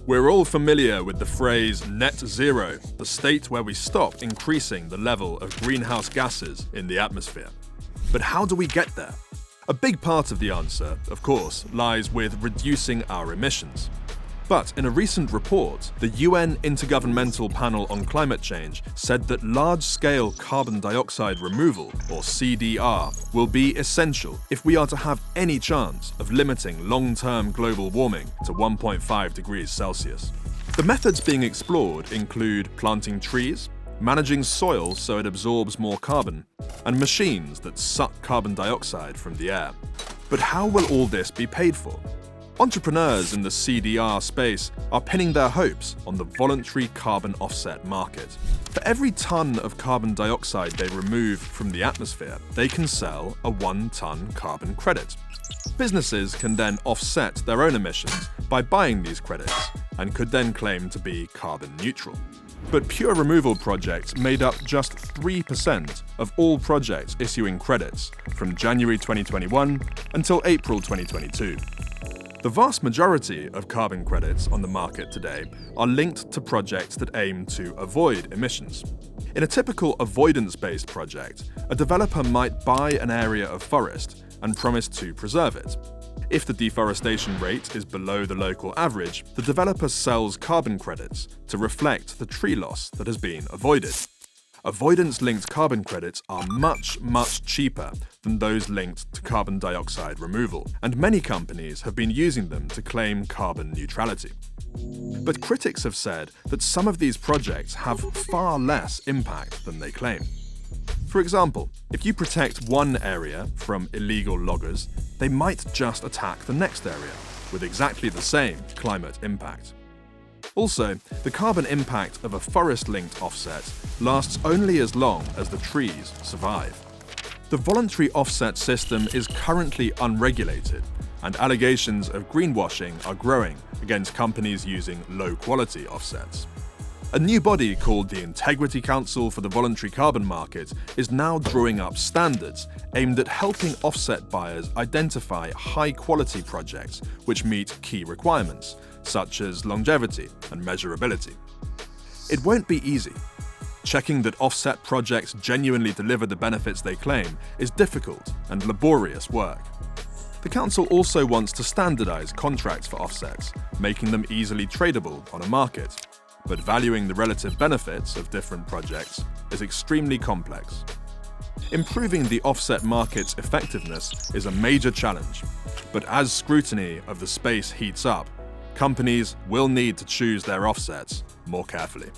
We're all familiar with the phrase net zero, the state where we stop increasing the level of greenhouse gases in the atmosphere. But how do we get there? A big part of the answer, of course, lies with reducing our emissions. But in a recent report, the UN Intergovernmental Panel on Climate Change said that large-scale carbon dioxide removal, or CDR, will be essential if we are to have any chance of limiting long-term global warming to 1.5 degrees Celsius. The methods being explored include planting trees, managing soil so it absorbs more carbon, and machines that suck carbon dioxide from the air. But how will all this be paid for? Entrepreneurs in the CDR space are pinning their hopes on the voluntary carbon offset market. For every ton of carbon dioxide they remove from the atmosphere, they can sell a 1-ton carbon credit. Businesses can then offset their own emissions by buying these credits and could then claim to be carbon neutral. But pure removal projects made up just 3% of all projects issuing credits from January 2021 until April 2022. The vast majority of carbon credits on the market today are linked to projects that aim to avoid emissions. In a typical avoidance-based project, a developer might buy an area of forest and promise to preserve it. If the deforestation rate is below the local average, the developer sells carbon credits to reflect the tree loss that has been avoided. Avoidance-linked carbon credits are much cheaper than those linked to carbon dioxide removal, and many companies have been using them to claim carbon neutrality. But critics have said that some of these projects have far less impact than they claim. For example, if you protect one area from illegal loggers, they might just attack the next area with exactly the same climate impact. Also, the carbon impact of a forest-linked offset lasts only as long as the trees survive. The voluntary offset system is currently unregulated, and allegations of greenwashing are growing against companies using low-quality offsets. A new body called the Integrity Council for the Voluntary Carbon Market is now drawing up standards aimed at helping offset buyers identify high-quality projects which meet key requirements, such as longevity and measurability. It won't be easy. Checking that offset projects genuinely deliver the benefits they claim is difficult and laborious work. The Council also wants to standardize contracts for offsets, making them easily tradable on a market. But valuing the relative benefits of different projects is extremely complex. Improving the offset market's effectiveness is a major challenge, but as scrutiny of the space heats up, companies will need to choose their offsets more carefully.